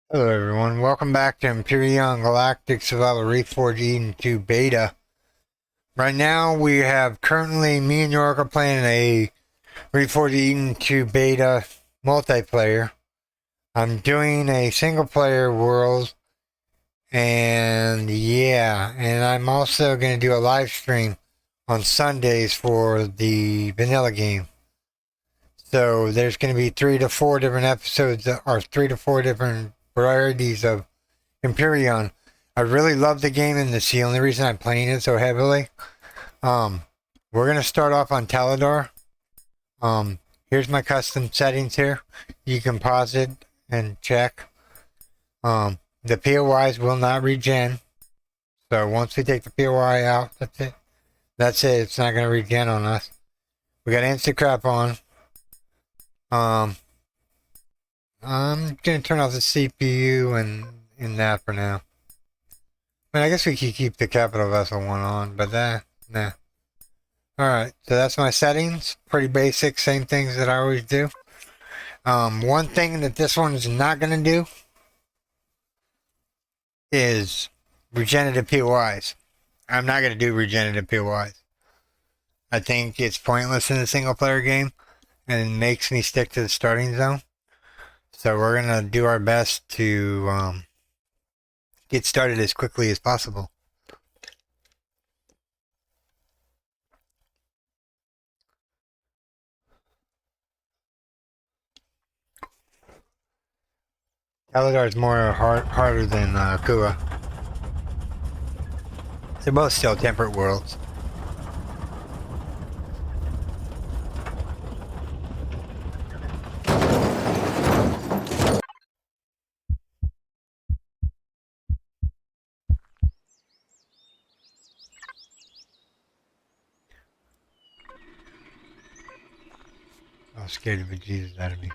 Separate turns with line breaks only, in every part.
Hello everyone, welcome back to Empyrion Galactic Survival Reforged Eden 2 Beta. Right now we have currently me and York are playing a Reforged Eden 2 Beta multiplayer. I'm doing a single player world and I'm also going to do a live stream on Sundays for the vanilla game. So there's going to be 3 to 4 different episodes or 3 to 4 different varieties of Empyrion. I really love the game, and that's the only reason I'm playing it so heavily. We're gonna start off on Talador. Here's my custom settings here. You can pause it and check. The POIs will not regen. So once we take the POI out, that's it. That's it. It's not gonna regen on us. We got instant crap on. I'm gonna turn off the CPU and that for now. I mean, I guess we could keep the capital vessel one on, but nah. Alright, so that's my settings. Pretty basic, same things that I always do. One thing that this one is not gonna do is regenerative POIs. I'm not gonna do regenerative POIs. I think it's pointless in a single player game, and it makes me stick to the starting zone. So we're gonna do our best to get started as quickly as possible. Taladar is more harder than Kua. They're both still temperate worlds. I was scared of the Jesus out of me.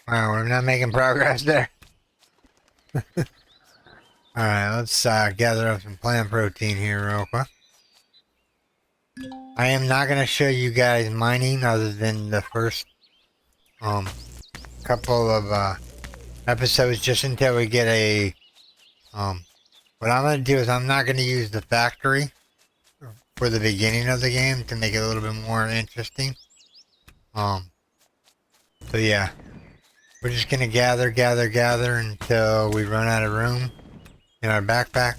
Wow, we're not making progress there. Alright, let's gather up some plant protein here real quick. I am not going to show you guys mining other than the first couple of episodes, just until we get a what I'm going to do is I'm not going to use the factory for the beginning of the game to make it a little bit more interesting. So yeah, we're just going to gather until we run out of room in our backpack.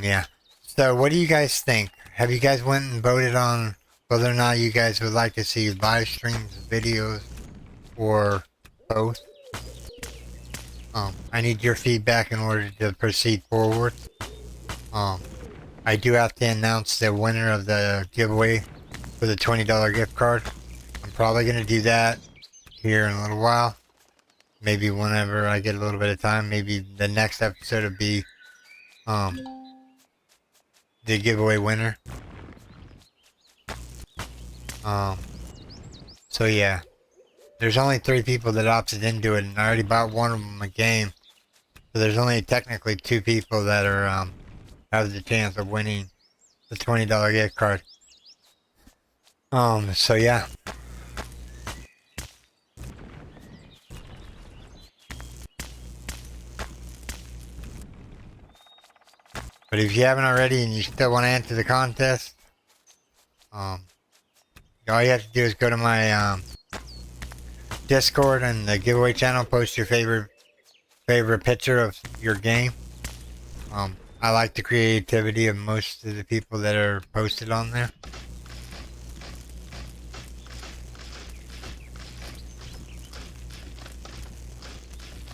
Yeah. So what do you guys think? Have you guys went and voted on whether or not you guys would like to see live streams, videos, or both? I need your feedback in order to proceed forward. I do have to announce the winner of the giveaway for the $20 gift card. I'm probably going to do that here in a little while. Maybe whenever I get a little bit of time. Maybe the next episode will be the giveaway winner. So yeah, there's only 3 people that opted into it, and I already bought one of them a game. So there's only technically 2 people that are have the chance of winning the $20 gift card. So yeah. But if you haven't already and you still want to enter the contest, all you have to do is go to my Discord and the giveaway channel, post your favorite picture of your game. I like the creativity of most of the people that are posted on there.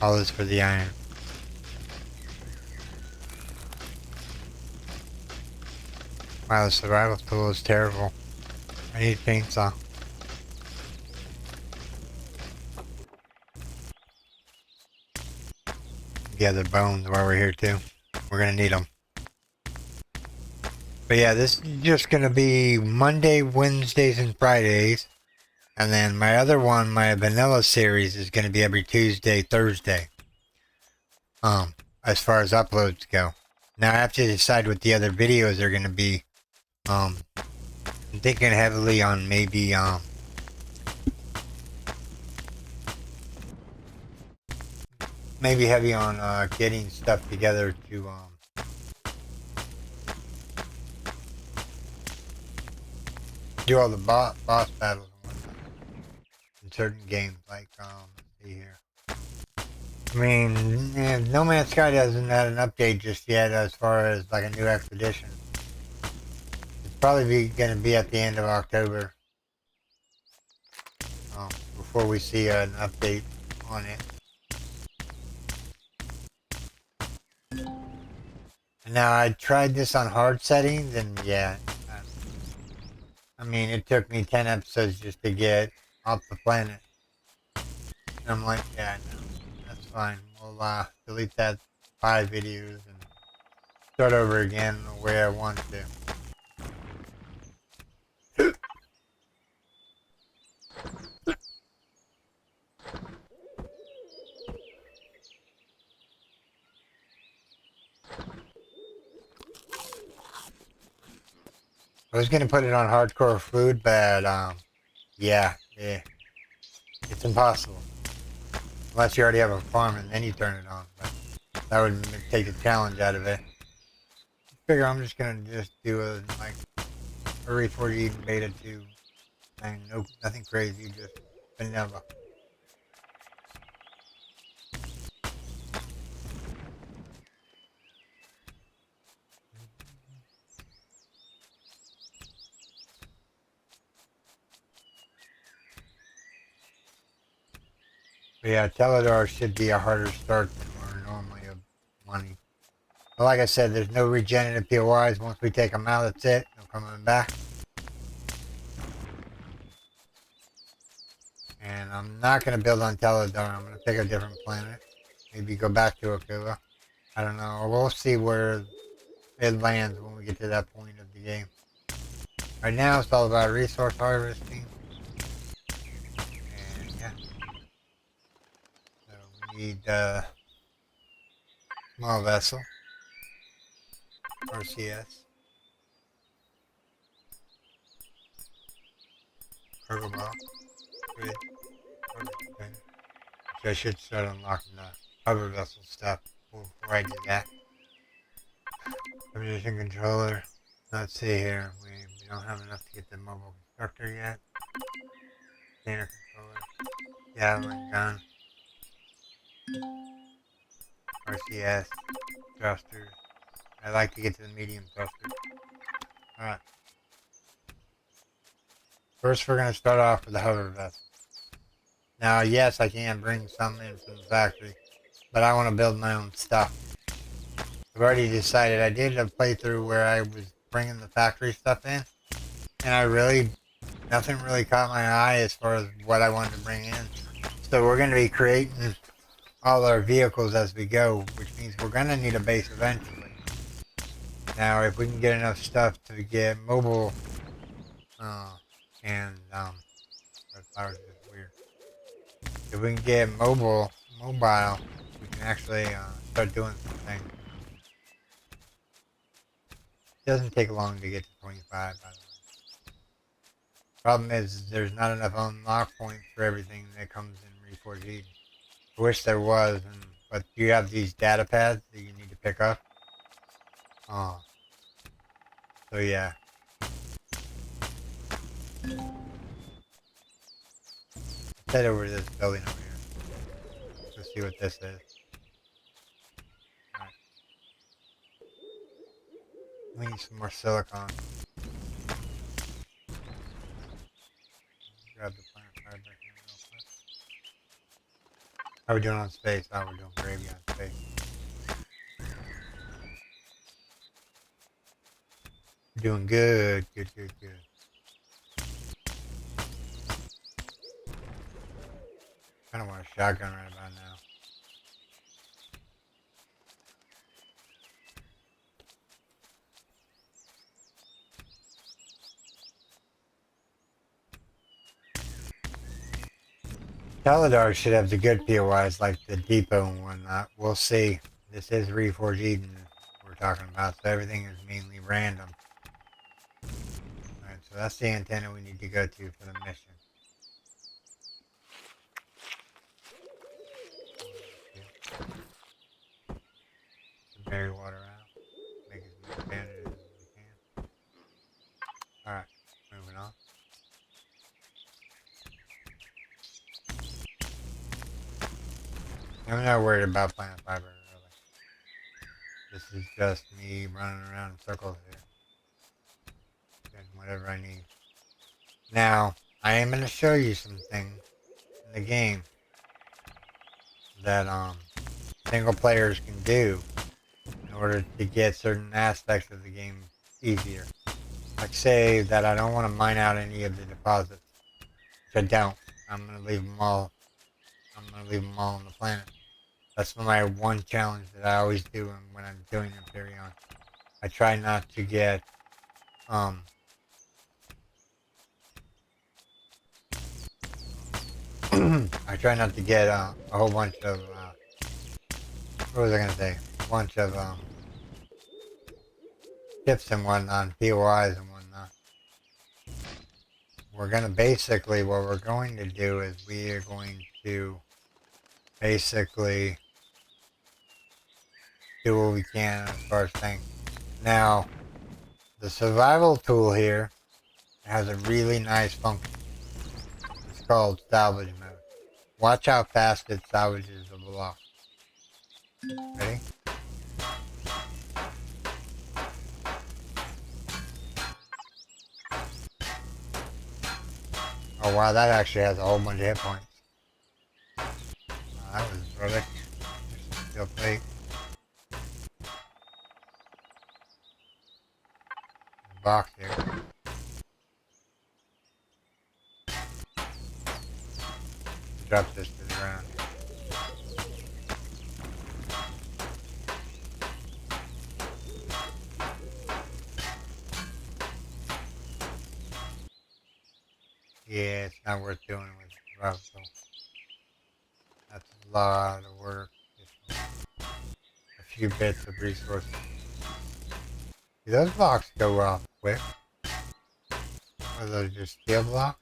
All this for the iron. Wow, the survival tool is terrible. I need a chainsaw. the other bones while we're here too. We're gonna need them. But yeah, this is just gonna be Monday, Wednesdays, and Fridays. And then my other one, my vanilla series, is gonna be every Tuesday, Thursday. As far as uploads go. Now I have to decide what the other videos are gonna be. I'm thinking heavily on maybe maybe heavy on getting stuff together to do all the boss battles and whatnot in certain games. Like let's see here. I mean, No Man's Sky doesn't have an update just yet as far as like a new expedition. It's probably going to be at the end of October before we see an update on it. And now I tried this on hard settings, and yeah, I mean it took me 10 episodes just to get off the planet. And I'm like, yeah, no, that's fine. We'll delete that 5 videos and start over again the way I want to. I was gonna put it on hardcore food, but yeah, it's impossible unless you already have a farm and then you turn it on. But that would take the challenge out of it. I figure I'm just gonna do a Reforged Eden Beta 2 thing. Nope, nothing crazy, just vanilla. But yeah, Teledar should be a harder start than we're normally of money. But like I said, there's no regenerative POIs. Once we take them out, that's it. No coming back. And I'm not going to build on Teledar. I'm going to pick a different planet. Maybe go back to Aquila. I don't know. We'll see where it lands when we get to that point of the game. Right now, it's all about resource harvesting. And yeah. So we need small vessel. RCS. Cargo box. Good. Okay. So I should start unlocking the hover vessel stuff before I do that. Ammunition controller. Let's see here. We don't have enough to get the mobile constructor yet. Container controller. Javelin gun. RCS. Thrusters. I like to get to the medium thrusters. Alright. First we're going to start off with the hover vessel. Now yes, I can bring some in from the factory, but I want to build my own stuff. I've already decided. I did a playthrough where I was bringing the factory stuff in, and nothing really caught my eye as far as what I wanted to bring in. So we're going to be creating all our vehicles as we go, which means we're going to need a base eventually. Now, if we can get enough stuff to get mobile, that flower's just weird. If we can get mobile, we can actually start doing some things. It doesn't take long to get to 25, by the way. Problem is, there's not enough unlock points for everything that comes in Reforged Eden. I wish there was, but you have these data pads that you need to pick up. So yeah. Let's head over to this building over here. Let's see what this is. Alright. We need some more silicon. Grab the plant right back here real quick. How are we doing on space? Oh, we're doing gravy on space. We're doing good. Good. I don't want a shotgun right about now. Teledar should have the good POIs like the depot and whatnot. We'll see. This is Reforged Eden we're talking about, so everything is mainly random. Alright, so that's the antenna we need to go to for the mission. Berry water out. Make as many bandages as we can. Alright, moving on. I'm not worried about plant fiber, really. This is just me running around in circles here. Getting whatever I need. Now, I am going to show you some things in the game that single players can do in order to get certain aspects of the game easier. Like say that I don't want to mine out any of the deposits, which I don't. I'm going to leave them all. I'm going to leave them all on the planet. That's my one challenge that I always do when I'm doing Empyrion. I try not to get I try not to get a whole bunch of what was I gonna say? A bunch of tips and whatnot, POIs and whatnot. We're gonna basically what we're going to do is we are going to basically do what we can as far as things. Now, the survival tool here has a really nice function. It's called salvage mode. Watch how fast it salvages the block. Ready? Oh wow, that actually has a whole bunch of hit points. That was perfect. There's some steel plate. Box here. Drop this to the ground. Yeah, it's not worth doing with survival. That's a lot of work. Just a few bits of resources. Do those blocks go off quick? Are those just steel blocks?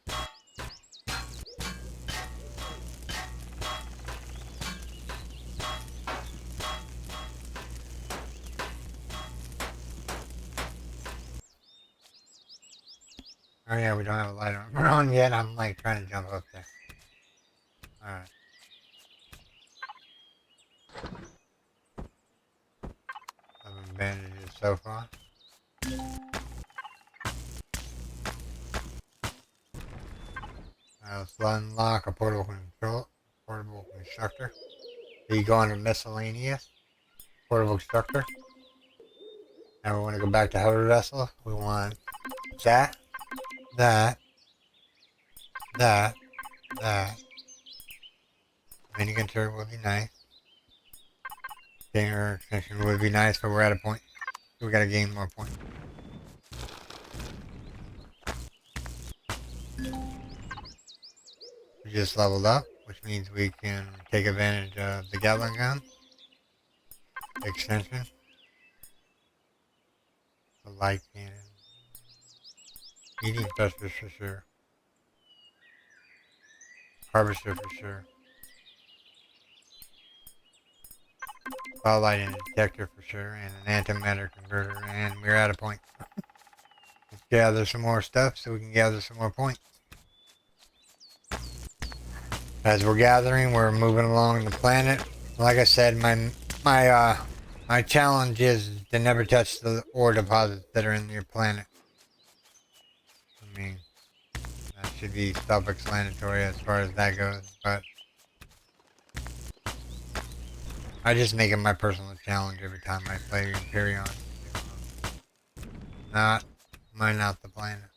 Oh yeah, we don't have a light on yet. I'm like trying to jump up there. Alright. 11 bandages so far. Let's unlock a portable constructor. So you go under miscellaneous, portable constructor. Now we want to go back to hover vessel. We want that, that, that. Minigun turret would be nice. Gainer extension would be nice, but we're at a point. So we gotta gain more points. We just leveled up, which means we can take advantage of the Gatling gun. Extension. The light cannon. Eating thrusters for sure. Harvester for sure. Spotlight and detector for sure, and an antimatter converter, and we're at a point. Let's gather some more stuff so we can gather some more points. As we're gathering, we're moving along the planet. Like I said, my challenge is to never touch the ore deposits that are in your planet. I mean, that should be self-explanatory as far as that goes, but I just make it my personal challenge every time I play Empyrion. Not mine out the planet.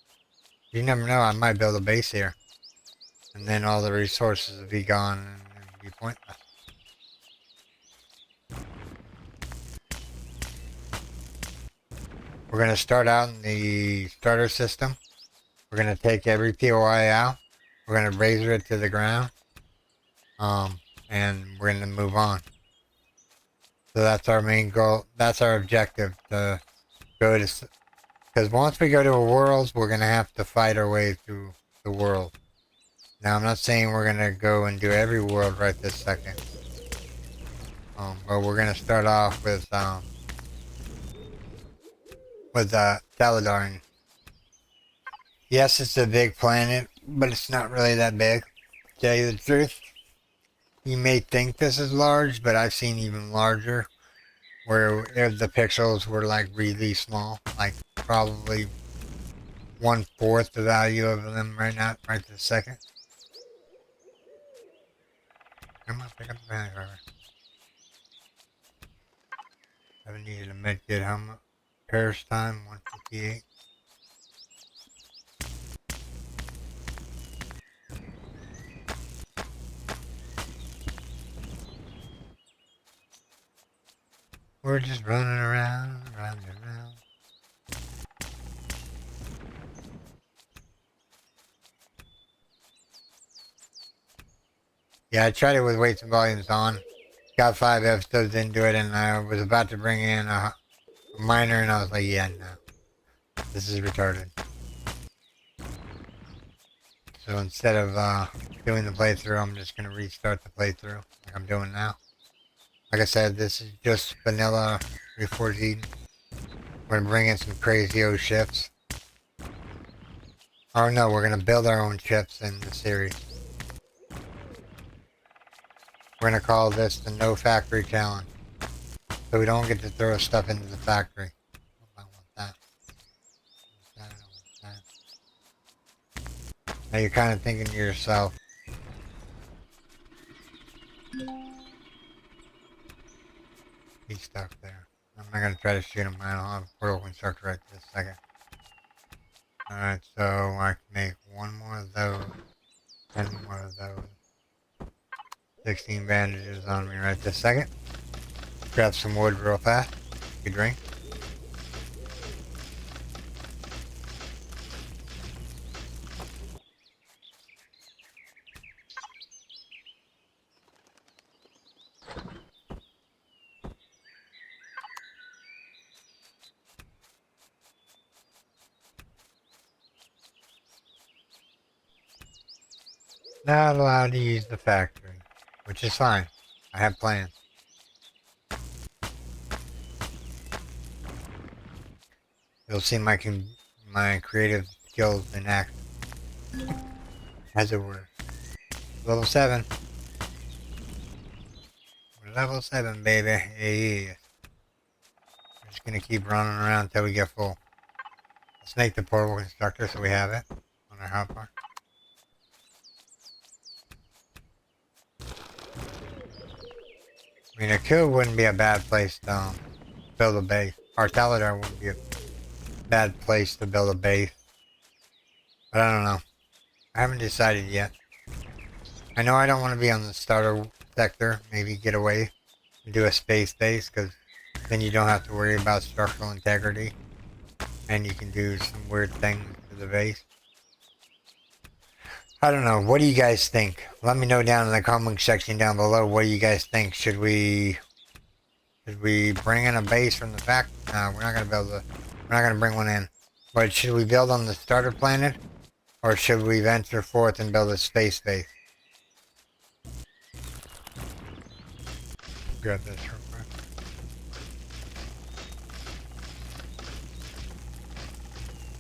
You never know, I might build a base here. And then all the resources will be gone and it would be pointless. We're going to start out in the starter system. We're going to take every POI out. We're going to razor it to the ground. and we're gonna move on. So that's our main goal. That's our objective, to go to, because once we go to a world, we're gonna have to fight our way through the world. Now, I'm not saying we're gonna go and do every world right this second, but we're gonna start off with Saladar. Yes, it's a big planet, but it's not really that big. To tell you the truth, you may think this is large, but I've seen even larger, where if the pixels were like really small, like probably 1/4 the value of them right now, right this second. Come on, pick up the panic driver. Haven't needed a med kit. How much? Paris time 158. We're just running around, around and around. Yeah, I tried it with weights and volumes on. Got 5 episodes into it, and I was about to bring in a minor, and I was like, yeah, no. This is retarded. So instead of doing the playthrough, I'm just going to restart the playthrough like I'm doing now. Like I said, this is just vanilla Reforged Eden. We're going to bring in some crazy old ships. Or no, we're going to build our own ships in the series. We're going to call this the No Factory Challenge. So we don't get to throw stuff into the factory. I want that. I want that. Now you're kind of thinking to yourself, he's stuck there. I'm not going to try to shoot him. I don't have a portal constructor right this second. Alright, so I can make one more of those. 10 more of those. 16 bandages on me right this second. Grab some wood real fast. Good drink. Not allowed to use the factory, which is fine. I have plans. You'll see my creative skills in action, as it were. Level 7. We're level 7, baby. Hey. We're just gonna keep running around until we get full. Let's make the portable constructor so we have it on our hotbar. I mean, a kill wouldn't be a bad place to build a base. Or Saladar wouldn't be a bad place to build a base. But I don't know. I haven't decided yet. I know I don't want to be on the starter sector. Maybe get away and do a space base, because then you don't have to worry about structural integrity. And you can do some weird things to the base. I don't know. What do you guys think? Let me know down in the comment section down below. What do you guys think? Should we bring in a base from the factory? No, we're not gonna bring one in. But should we build on the starter planet, or should we venture forth and build a space base? Grab this real quick.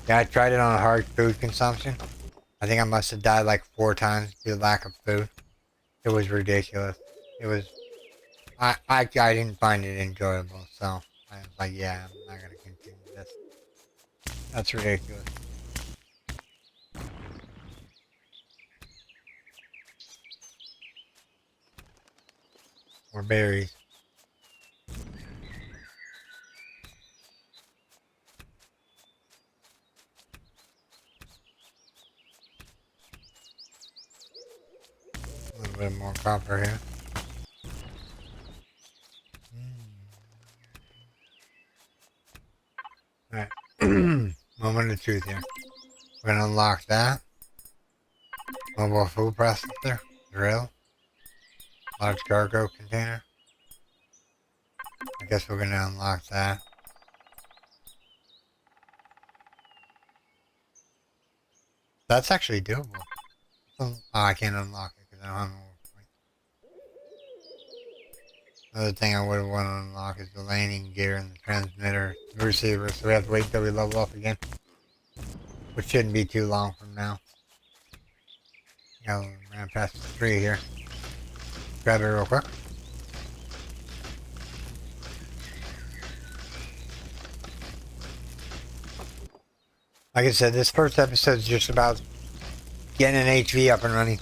Yeah, I tried it on hard food consumption. I think I must have died like 4 times due to lack of food. It was ridiculous. It was. I didn't find it enjoyable, so I was like, yeah, I'm not gonna continue this. That's ridiculous. Or berries. A little bit more copper here. Alright. Moment of truth here. We're gonna unlock that. Mobile food processor. Drill. Large cargo container. I guess we're gonna unlock that. That's actually doable. Oh, I can't unlock it because I don't have an overpoint. Another thing I would want to unlock is the landing gear and the transmitter, the receiver, so we have to wait until we level up again. Which shouldn't be too long from now. Yeah, we ran past the tree here. Grab it real quick. Like I said, this first episode is just about getting an HV up and running.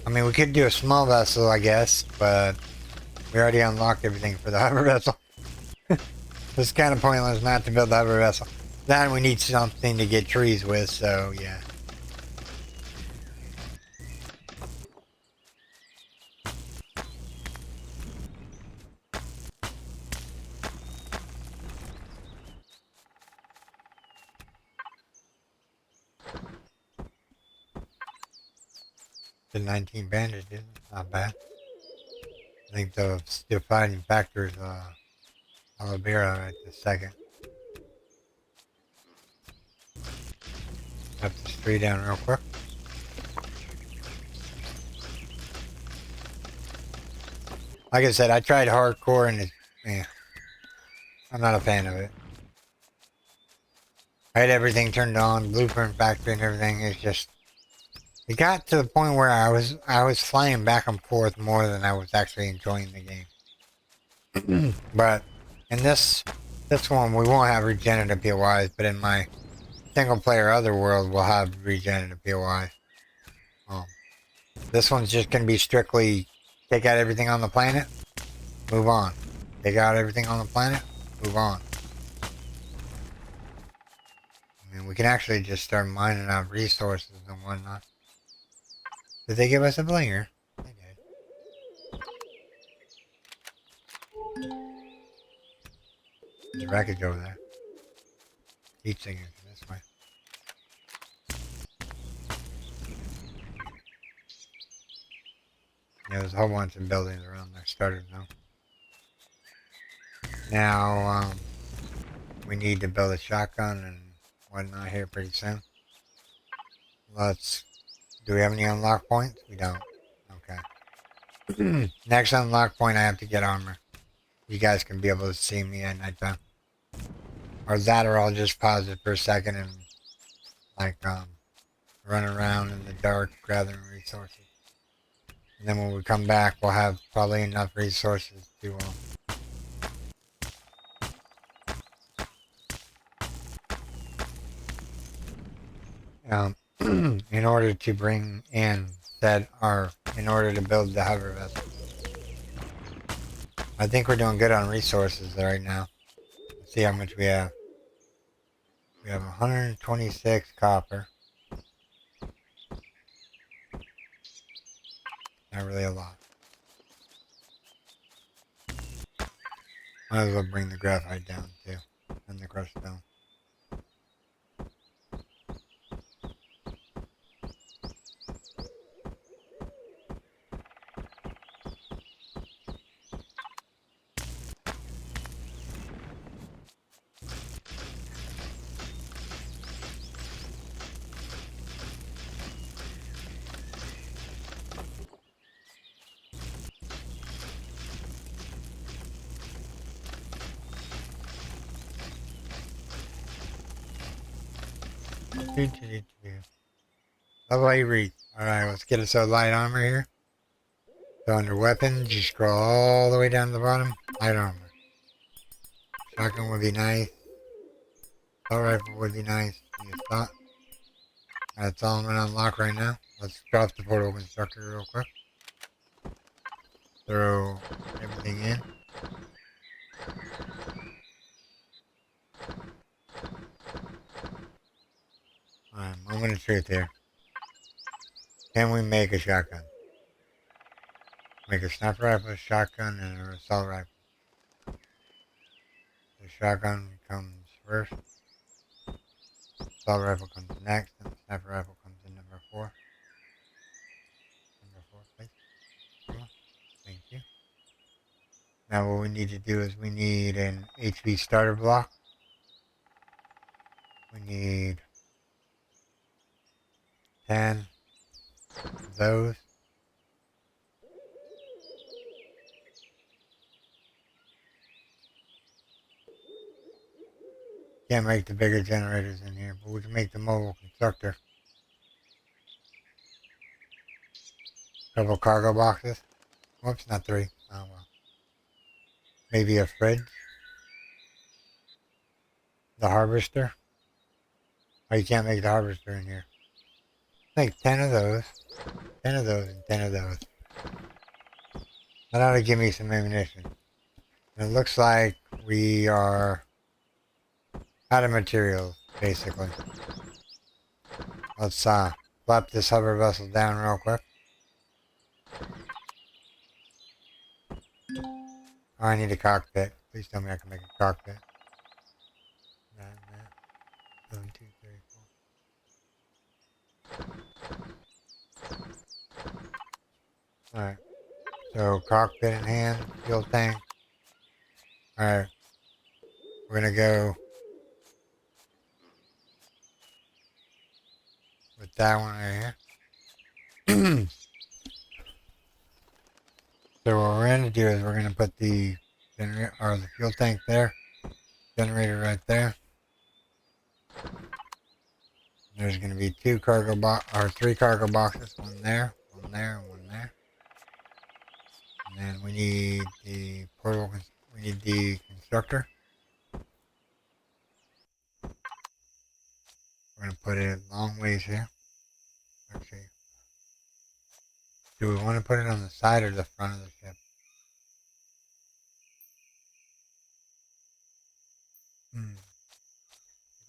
I mean, we could do a small vessel, I guess, but we already unlocked everything for the hover vessel. It's kind of pointless not to build the hover vessel. Then we need something to get trees with, so yeah. The 19 bandages, not bad. I think the defining factor is aloe vera right this second. Up this tree down real quick. Like I said, I tried hardcore and I'm not a fan of it. I had everything turned on, blueprint factory and everything. It's just, it got to the point where I was flying back and forth more than I was actually enjoying the game. But in this one, we won't have regenerative POIs, but in my single player other world, we'll have regenerative POIs. This one's just going to be strictly take out everything on the planet, move on. Take out everything on the planet, move on. I mean, we can actually just start mining out resources and whatnot. Did they give us a blinger? They did. There's a wreckage over there. Heat sinkers this way. Yeah, there's a whole bunch of buildings around there started now. Now, we need to build a shotgun and whatnot here pretty soon. Do we have any unlock points? We don't. Okay. Next unlock point, I have to get armor. You guys can be able to see me at nighttime. Or that, or I'll just pause it for a second and, like, run around in the dark gathering resources. And then when we come back, we'll have probably enough resources to, in order to bring in in order to build the hover vessel. I think we're doing good on resources right now. Let's see how much we have. We have 126 copper. Not really a lot. Might as well bring the graphite down too, and the crushed stone. Level 8 reach. Alright, let's get us a light armor here. So under weapons, you scroll all the way down to the bottom. Light armor. Shotgun would be nice. Assault rifle would be nice. That's all I'm going to unlock right now. Let's drop the portal constructor real quick. Throw everything in. Alright, moment of truth here. Can we make a shotgun? Make a sniper rifle, a shotgun, and an assault rifle. The shotgun comes first. Assault rifle comes next, and the sniper rifle comes in number 4. Number 4, please. Come on. Now what we need to do is we need an HP starter block. We need 10 of those. Can't make the bigger generators in here, but we can make the mobile constructor. Couple cargo boxes. Whoops, not 3. Oh well. Maybe a fridge. The harvester. Oh, you can't make the harvester in here. Make 10 of those. 10 of those and 10 of those. That ought to give me some ammunition. And it looks like we are out of materials, basically. Let's flap this hover vessel down real quick. Oh, I need a cockpit. Please tell me I can make a cockpit. That. 1, 2, 3, 4. Alright. So, cockpit in hand, fuel tank. Alright. We're gonna go with that one right here. So what we're gonna do is we're gonna put the generator or the fuel tank there, generator right there. There's gonna be 3 cargo boxes, one there, one there, and one there. And then we need the portable. We need the constructor. We're gonna put it long ways here. Let's see. Do we want to put it on the side or the front of the ship?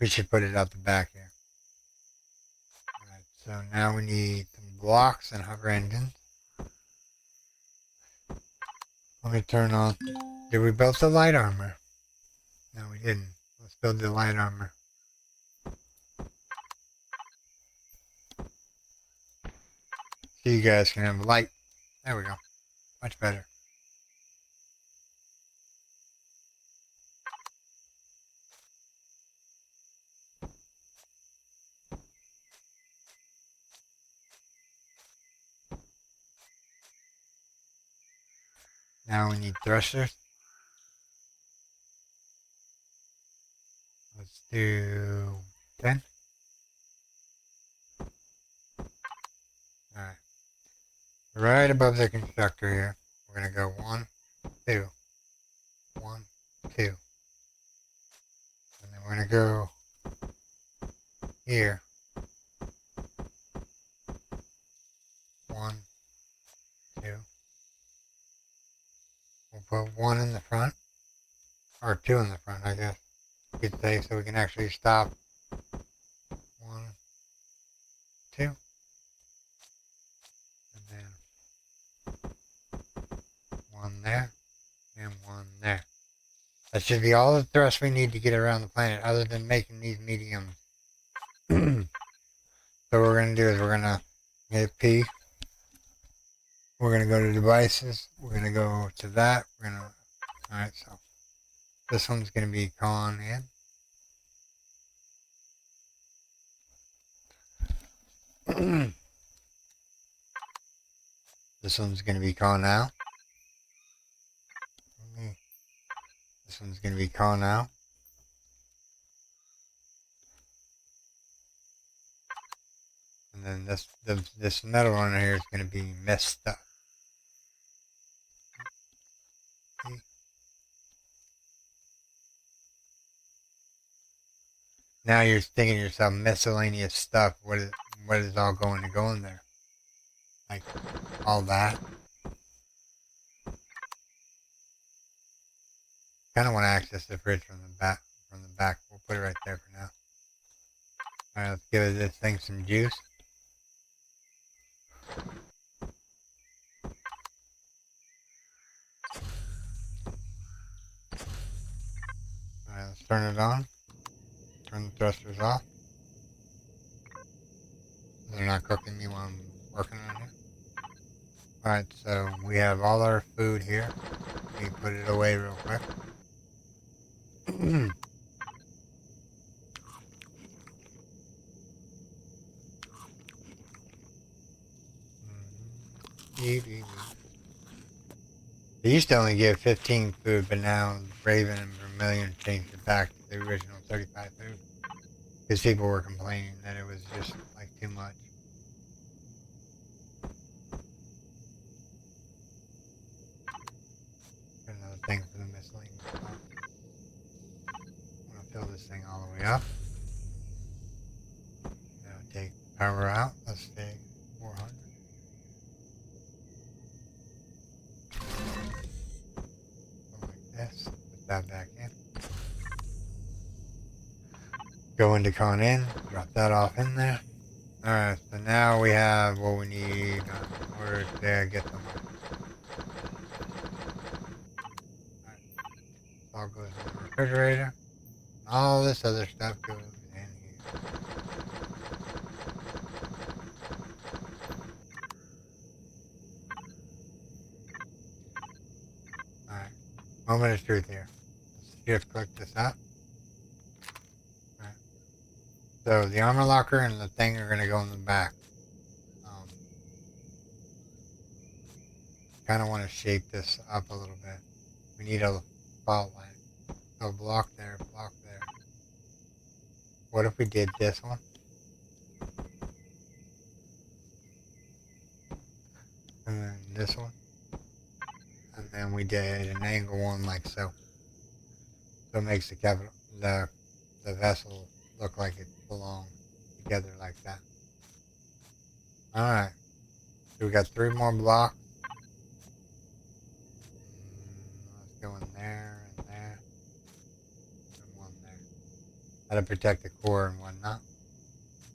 We should put it out the back here. Alright, so now we need some blocks and hover engines. Let me turn on. Did we build the light armor? No, we didn't. Let's build the light armor. So you guys can have light. There we go. Much better. Now we need thrusters. Let's do 10. Alright. Right above the constructor here. We're going to go 1, 2. 1, 2. And then we're going to go here. 1, 2. We'll put 1 in the front. Or 2 in the front, I guess. You could say, so we can actually stop. 1, 2. And then 1 there. And 1 there. That should be all the thrust we need to get around the planet, other than making these mediums. So what we're going to do is we're going to hit P. We're going to go to devices. We're going to go to that. We're going to... Alright, so this one's going to be con in. This one's going to be con out. This one's going to be con out. And then this metal one here is going to be messed up. Now you're thinking to yourself, miscellaneous stuff. What is all going to go in there? Like all that. Kind of want to access the fridge from the back. We'll put it right there for now. All right, let's give this thing some juice. All right, let's turn it on. Turn the thrusters off. They're not cooking me while I'm working on here. Alright, so we have all our food here. Let me put it away real quick. They used to only give 15 food, but now Raven and Vermilion changed it back to the original 35 food. Because people were complaining that it was just like too much. Another thing for the miscellaneous box. I'm going to fill this thing all the way up. Now take the power out. Let's take 400. Like this. Put that back in. Go into con in. Drop that off in there. Alright, so now we have what we need in order to get the money. Alright, all goes in the refrigerator. All this other stuff goes in here. Alright, moment of truth here. Let's shift click this up. Alright. So the armor locker and the thing are going to go in the back. Kind of want to shape this up a little bit. We need a fault line. So block there, block there. What if we did this one? And then this one? And then we did an angle one like so. So it makes the vessel look like it belongs together like that. Alright. So we got 3 more blocks. Let's go in there and there. And one there. That'll protect the core and whatnot.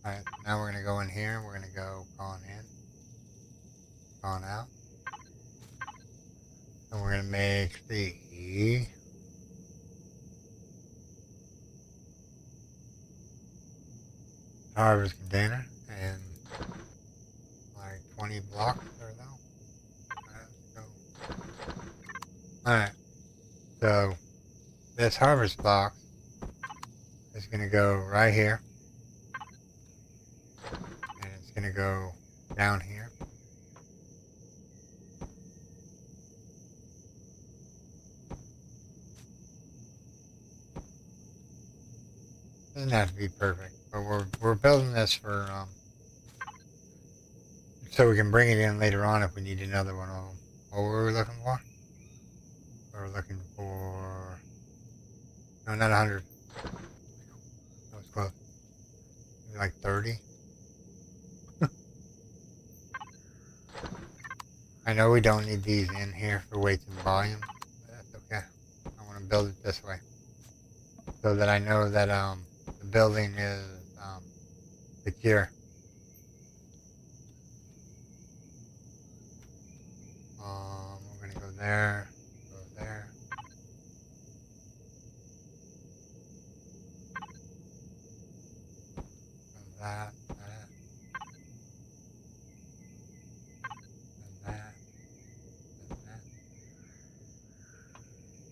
Alright, so now we're going to go in here. We're going to go con in. Con out. And we're going to make the harvest container and like 20 blocks or so. Let's go. Alright, so this harvest box is going to go right here, and it's going to go down here. Doesn't have to be perfect, but we're building this for so we can bring it in later on if we need another one of them. What were we looking for? We're looking for no, not 100. That was close. Maybe like 30. I know we don't need these in here for weights and volume, but that's okay. I want to build it this way so that I know that the building is secure. We're gonna go there, go there. Go that, and that.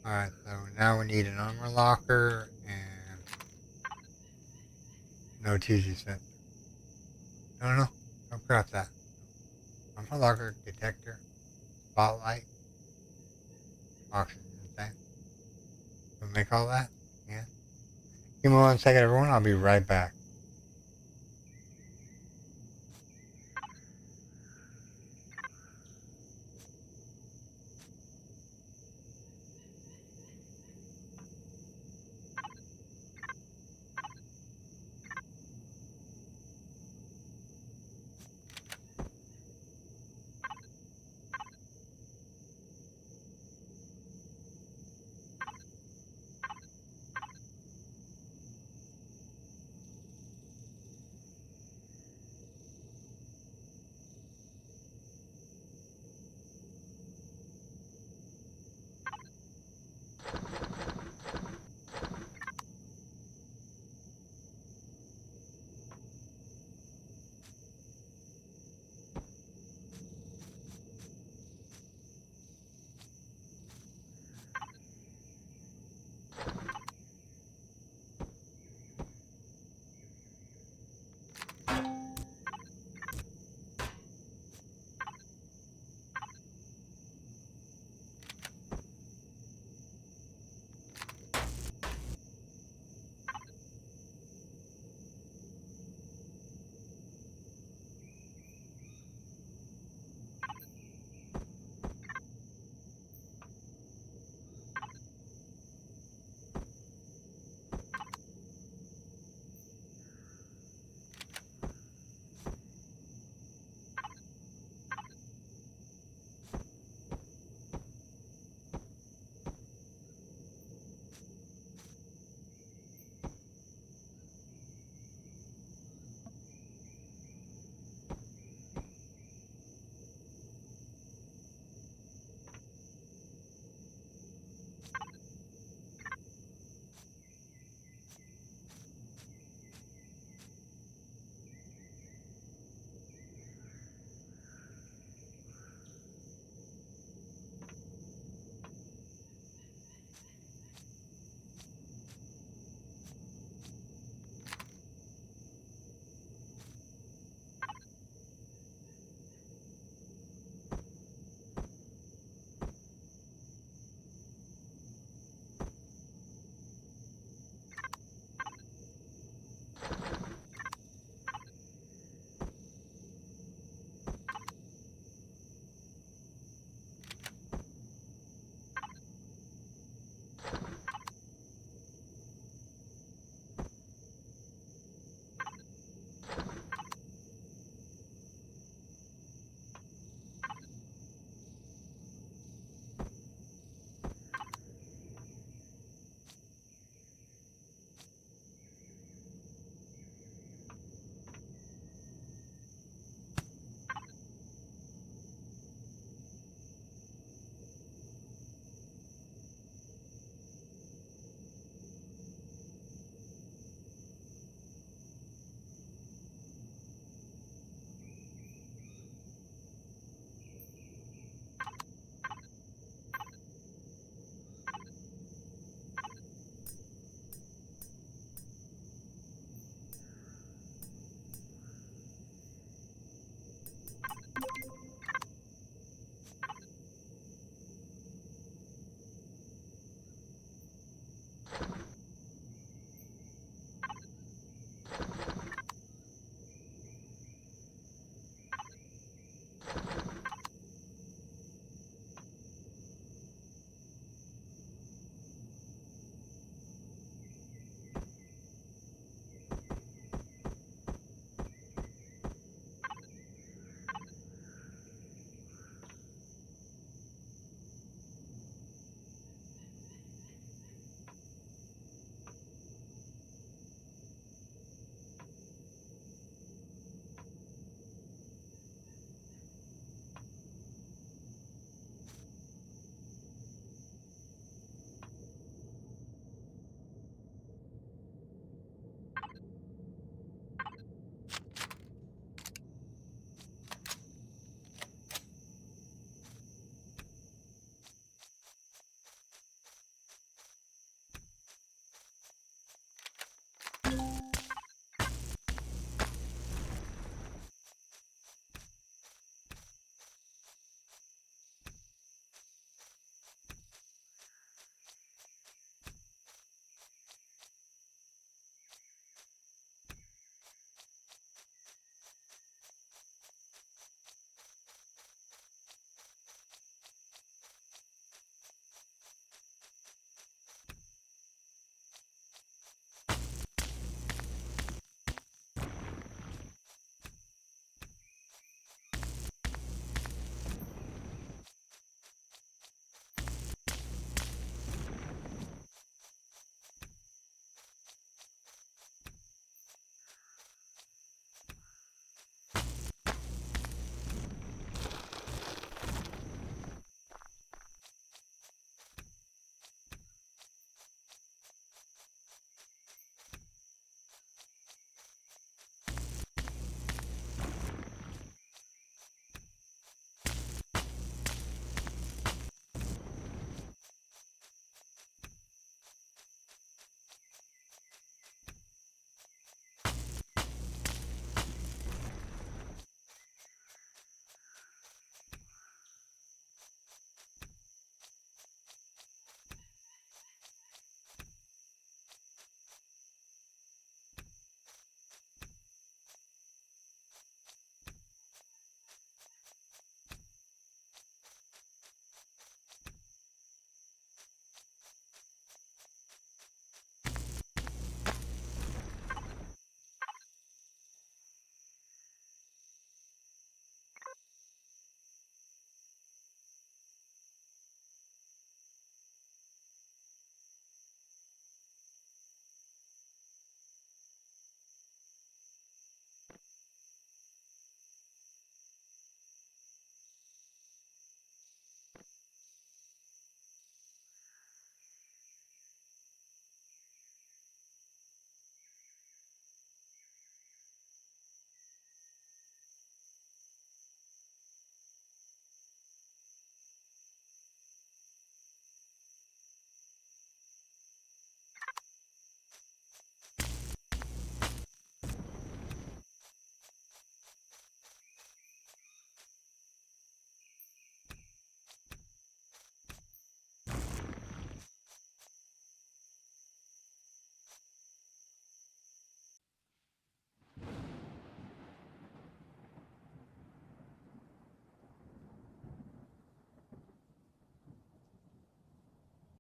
Alright, so now we need an armor locker and no 2G sensor. No, don't crap that. Armor locker, detector, spotlight, oxygen tank. We'll make all that? Yeah. Give me 1 second, everyone. I'll be right back.